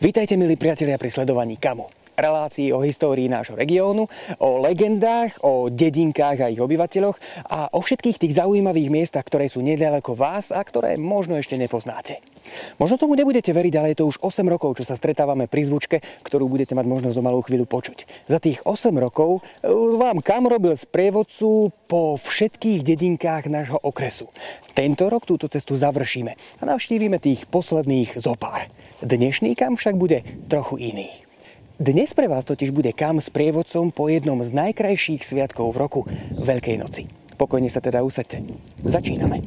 Vítajte, milí priatelia, pri sledovaní KAMU. Relácii o histórii nášho regiónu, o legendách, o dedinkách a ich obyvateľoch a o všetkých tých zaujímavých miestach, ktoré sú nedaleko vás a ktoré možno ešte nepoznáte. Možno tomu nebudete veriť, ale je to už 8 rokov, čo sa stretávame pri zvučke, ktorú budete mať možnosť o malú chvíľu počuť. Za tých 8 rokov vám KAM robil sprievodcu po všetkých dedinkách nášho okresu. Tento rok túto cestu završíme a navštívime tých posledných zopár. Dnešný KAM však bude trochu iný. Dnes pre vás totiž bude KAM sprievodcom po jednom z najkrajších sviatkov v roku, Veľkej noci. Pokojne sa teda usaďte. Začíname.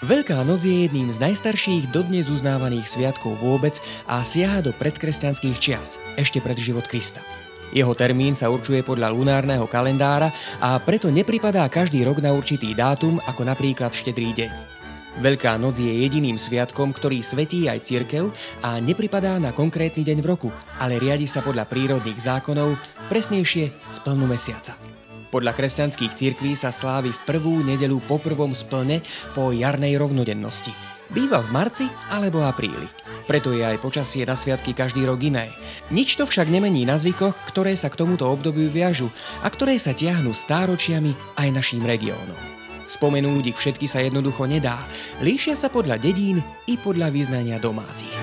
Veľká noc je jedným z najstarších dodnes uznávaných sviatkov vôbec a siaha do predkresťanských čias, ešte pred život Krista. Jeho termín sa určuje podľa lunárneho kalendára a preto nepripadá každý rok na určitý dátum, ako napríklad Štedrý deň. Veľká noc je jediným sviatkom, ktorý svätí aj cirkev a nepripadá na konkrétny deň v roku, ale riadi sa podľa prírodných zákonov, presnejšie z plnu mesiaca. Podľa kresťanských cirkví sa slávi v prvú nedeľu po prvom splne po jarnej rovnodennosti. Býva v marci alebo apríli. Preto je aj počasie na sviatky každý rok iné. Nič to však nemení na zvykoch, ktoré sa k tomuto obdobiu viažu a ktoré sa tiahnu stáročiami aj naším regiónom. Spomenúť ich všetky sa jednoducho nedá. Líšia sa podľa dedín i podľa vyznania domácich.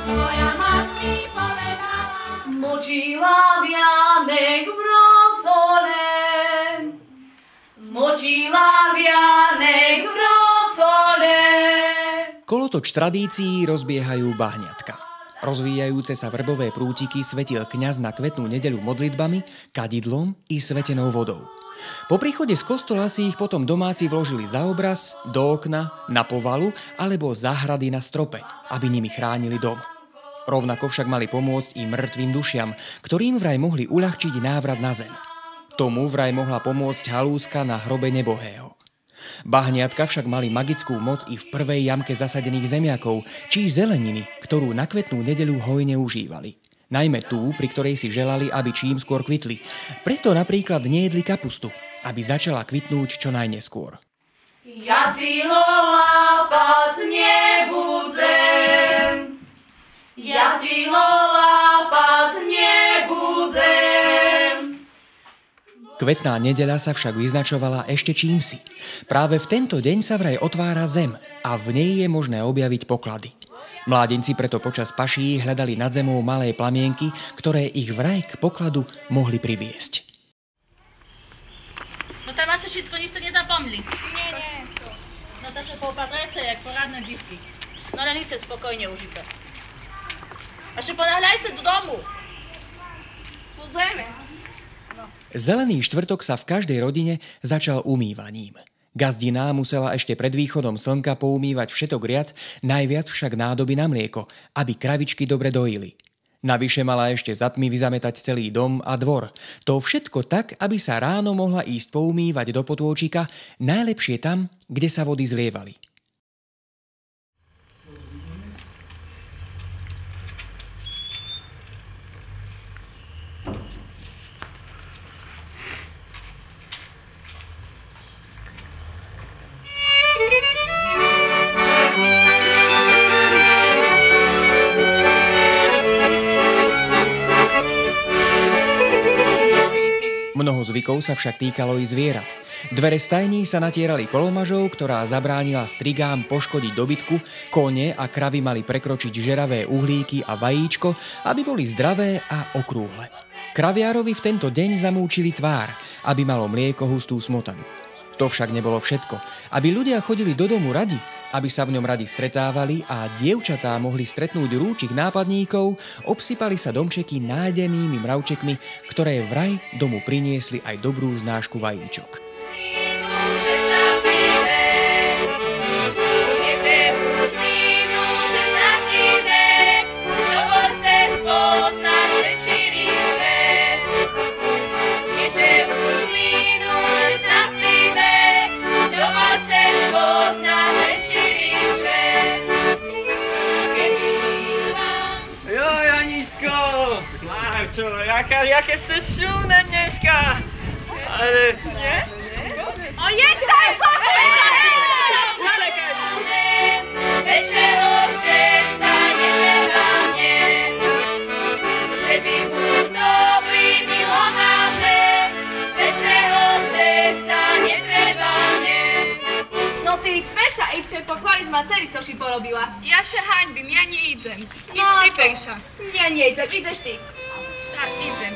Moja mať mi povedala, močila vianek v rosole. Močila vianek v rosole. Kolotoč tradícií rozbiehajú bahňatka. Rozvíjajúce sa vrbové prútiky svetil kňaz na kvetnú nedeľu modlitbami, kadidlom i svetenou vodou. Po príchode z kostola si ich potom domáci vložili za obraz, do okna, na povalu alebo za hrady na strope, aby nimi chránili dom. Rovnako však mali pomôcť i mŕtvým dušiam, ktorým vraj mohli uľahčiť návrat na zem. Tomu vraj mohla pomôcť halúska na hrobe nebohého. Bahniatka však mali magickú moc i v prvej jamke zasadených zemiakov, či zeleniny, ktorú na kvetnú nedeľu hojne užívali. Najmä tú, pri ktorej si želali, aby čím skôr kvitli. Preto napríklad nejedli kapustu, aby začala kvitnúť čo najneskôr. Ja si ho lápať nebudem. Ja si ho lápať nebudem. Kvetná nedeľa sa však vyznačovala ešte čímsi. Práve v tento deň sa vraj otvára zem a v nej je možné objaviť poklady. Mládenci preto počas paší hľadali nad zemou malé plamienky, ktoré ich vraj k pokladu mohli priviesť. No tam máte všetko, nič ste nezapomnili? Nie. No to še poupatrajte, jak porádne dzivky. No ale nič spokojne užite. A še ponahľajte do domu. Pozrieme. Zelený štvrtok sa v každej rodine začal umývaním. Gazdina musela ešte pred východom slnka poumývať všetok riad, najviac však nádoby na mlieko, aby kravičky dobre dojili. Navyše mala ešte za tmy vyzametať celý dom a dvor. To všetko tak, aby sa ráno mohla ísť poumývať do potôčika, najlepšie tam, kde sa vody zlievali. Mnoho zvykov sa však týkalo i zvierat. Dvere stajní sa natierali kolomažou, ktorá zabránila strigám poškodiť dobytku, kone a kravy mali prekročiť žeravé uhlíky a vajíčko, aby boli zdravé a okrúhle. Kraviárovi v tento deň zamúčili tvár, aby malo mlieko hustú smotanu. To však nebolo všetko. Aby ľudia chodili do domu radi, aby sa v ňom radi stretávali a dievčatá mohli stretnúť rúčich nápadníkov, obsypali sa domčeky nádejnými mravčekmi, ktoré vraj domu priniesli aj dobrú znášku vajíčok. čo, jaké ste šumné dneska. Ale... Nie? Ojej, daj Večer hošteť sa netreba mne, že by bol dobrý milované. Večer hošteť sa netreba mne. No ty Peša, idź pochváliť ma celý, co si porobila. Ja się hańbim, ja nie idę. Idź No ty, to- Pejsza. Nie idem, ideš ty. Tak, idę.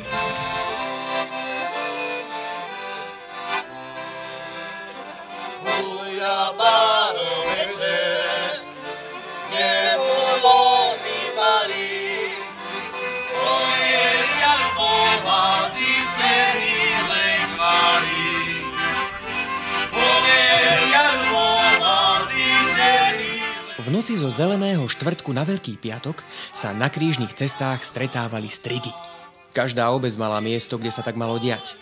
Moja baro večer, nebolo mi pari. Moje jalbova, ty dcery lekvári. Moje jalbova, ty dcery. V noci zo zeleného štvrtku na Veľký piatok sa na krížnych cestách stretávali strigy. Každá obec mala miesto, kde sa tak malo diať.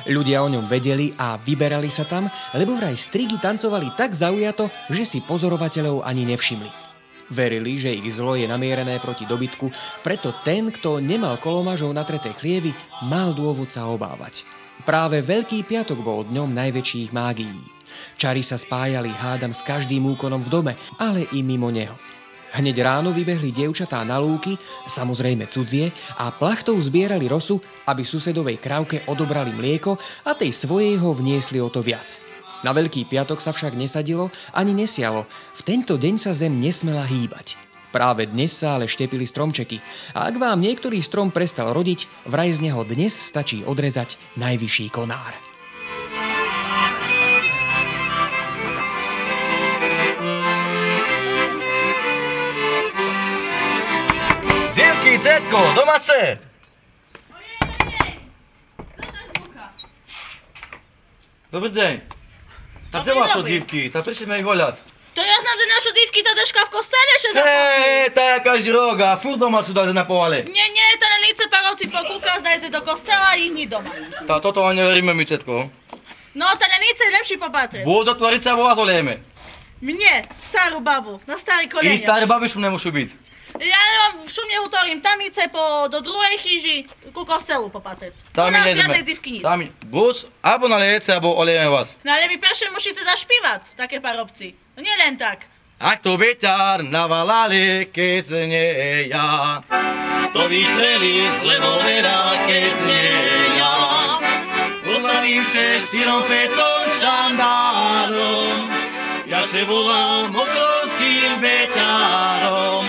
Ľudia o ňom vedeli a vyberali sa tam, lebo vraj strigy tancovali tak zaujato, že si pozorovateľov ani nevšimli. Verili, že ich zlo je namierené proti dobytku, preto ten, kto nemal kolomažov natreté chlievy, mal dôvod sa obávať. Práve Veľký piatok bol dňom najväčších mágií. Čary sa spájali hádam s každým úkonom v dome, ale i mimo neho. Hneď ráno vybehli dievčatá na lúky, samozrejme cudzie, a plachtou zbierali rosu, aby susedovej krávke odobrali mlieko a tej svojej ho vniesli o to viac. Na Veľký piatok sa však nesadilo ani nesialo. V tento deň sa zem nesmela hýbať. Práve dnes sa ale štepili stromčeky. A ak vám niektorý strom prestal rodiť, vraj z neho dnes stačí odrezať najvyšší konár. Divky, cetko, doma se! Dobrý deň. Tá Dobrý, gdzie masz dobrý. divky? Tá prišli ma ich voľať. To ja znam, že našu dívky sa zeška v kostele še Tá každý rok a furt doma sú dať na povale. Nie, to len líce parovci pokúka, zdajte do kostela a ich ni doma. Tá toto ani neveríme my, cetko. No, to len líce lepší popatrieť. Bôž otvoriť sa, bo vás olejeme. Mne, starú babu, na starý I kolenia. staré baby šum nemôžu byť. Ja nemám šumne utorím tamice do druhej chyži ku kostelu popatrieť. Tam U my nás nejdeme. žiadnej divky nic. Tam buď, alebo nalejete, alebo olejeme vás. No ale my perše musíte zašpívať, také parobci. No nie len tak. Ak to beťar navalali, keď nie ja. To vyštreli z revolvera, keď nie ja. Postavivše 4-5 šandárom, ja še volám obrovským beťarom.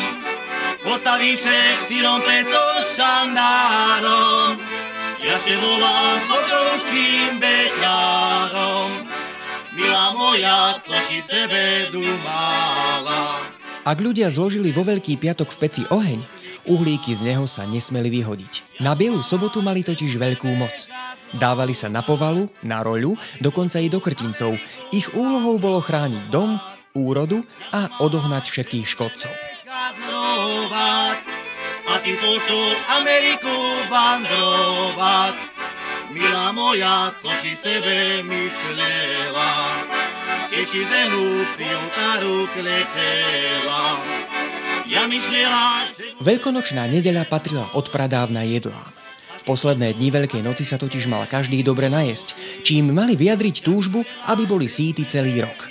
Postavivše 4-5 šandárom, ja še volám obrovským beťarom. Milá moja, co si sebe dumala. Ak ľudia zložili vo Veľký piatok v peci oheň, uhlíky z neho sa nesmeli vyhodiť. Na Bielu sobotu mali totiž veľkú moc. Dávali sa na povalu, na roľu, dokonca i do krtincov. Ich úlohou bolo chrániť dom, úrodu a odohnať všetkých škodcov. A ty pošol Ameriku vandrovať. Milá moja, co si sebe myšlela, keď si zemu pri oltáru klečela. Ja myšlela, že... Veľkonočná nedeľa patrila odpradávna jedlám. V posledné dni Veľkej noci sa totiž mal každý dobre najesť, čím mali vyjadriť túžbu, aby boli síti celý rok.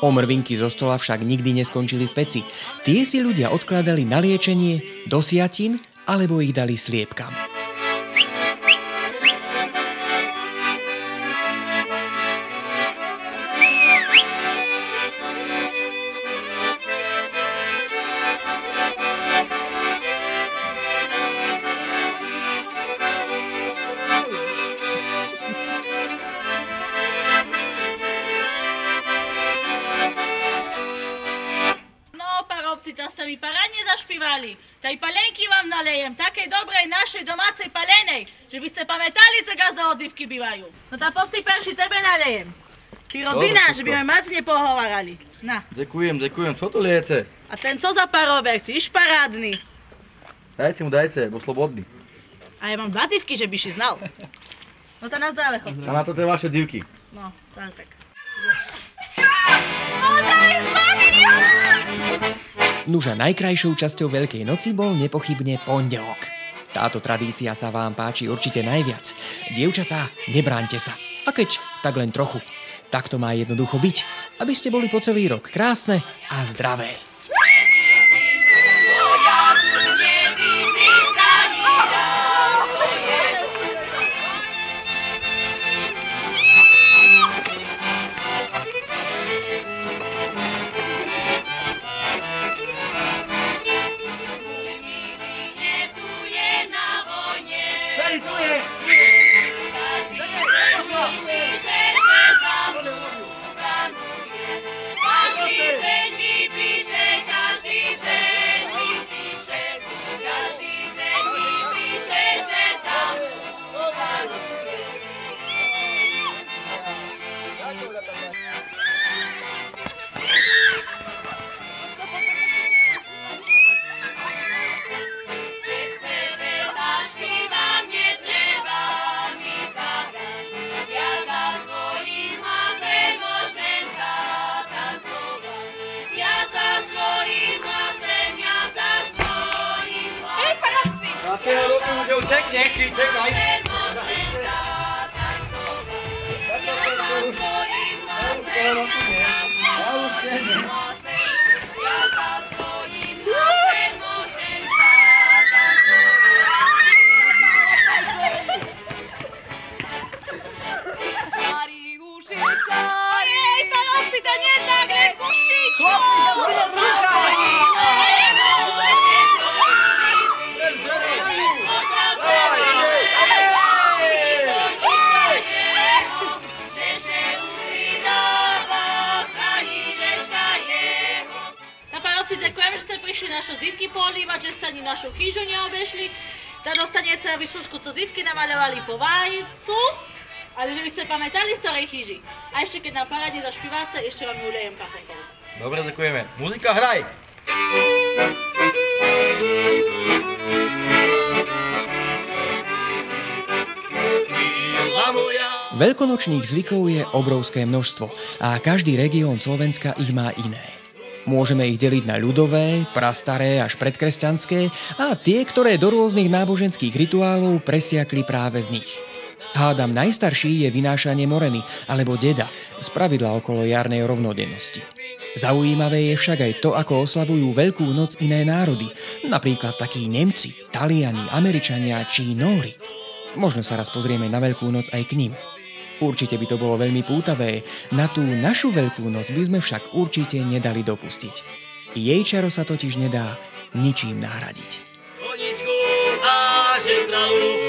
Omrvinky zo stola však nikdy neskončili v peci. Tie si ľudia odkladali na liečenie, do siatin alebo ich dali sliepkam. Teraz ste mi parádne zašpívali. Tej palenky vám nalejem, takej dobrej našej domácej palenej, že by ste pamätali, co gazda odzivky bývajú. No tá postý perši tebe nalejem. Ty rodina, že by sme mac nepohovárali. Na. Ďakujem, co to liece? A ten co za parobek, tyž parádny. Dajte, bo slobodný. A ja mám dva divky, že by si znal. No to na zdravé, chlapci. A na to tie vaše divky. No, tak. Nuža najkrajšou časťou Veľkej noci bol nepochybne pondelok. Táto tradícia sa vám páči určite najviac. Dievčatá, nebráňte sa. A keď, tak len trochu. Tak to má jednoducho byť, aby ste boli po celý rok krásne a zdravé. Utekneš, ty čekaj. Ej, panovci, to nie tak, len kuščičko! Ďakujeme, že ste prišli naše zivky poolívať, že ste ani našu chyžu neobešli. Tak dostanete vyšušku, co zivky namaľovali po vajcu, ale že by ste pamätali z ktorej chyži. A ešte keď na paráde zašpívate, ešte vám ulejem kafekol. Dobre, ďakujeme. Muzika, hraj! Veľkonočných zvykov je obrovské množstvo a každý región Slovenska ich má iné. Môžeme ich deliť na ľudové, prastaré až predkresťanské a tie, ktoré do rôznych náboženských rituálov presiakli práve z nich. Hádam najstarší je vynášanie moreny alebo deda, spravidla okolo jarnej rovnodennosti. Zaujímavé je však aj to, ako oslavujú Veľkú noc iné národy, napríklad takí Nemci, Taliani, Američania či Nóri. Možno sa raz pozrieme na Veľkú noc aj k nim. Určite by to bolo veľmi pútavé, na tú našu Veľkú noc by sme však určite nedali dopustiť. Jej čaro sa totiž nedá ničím nahradiť. Koničku a žebralu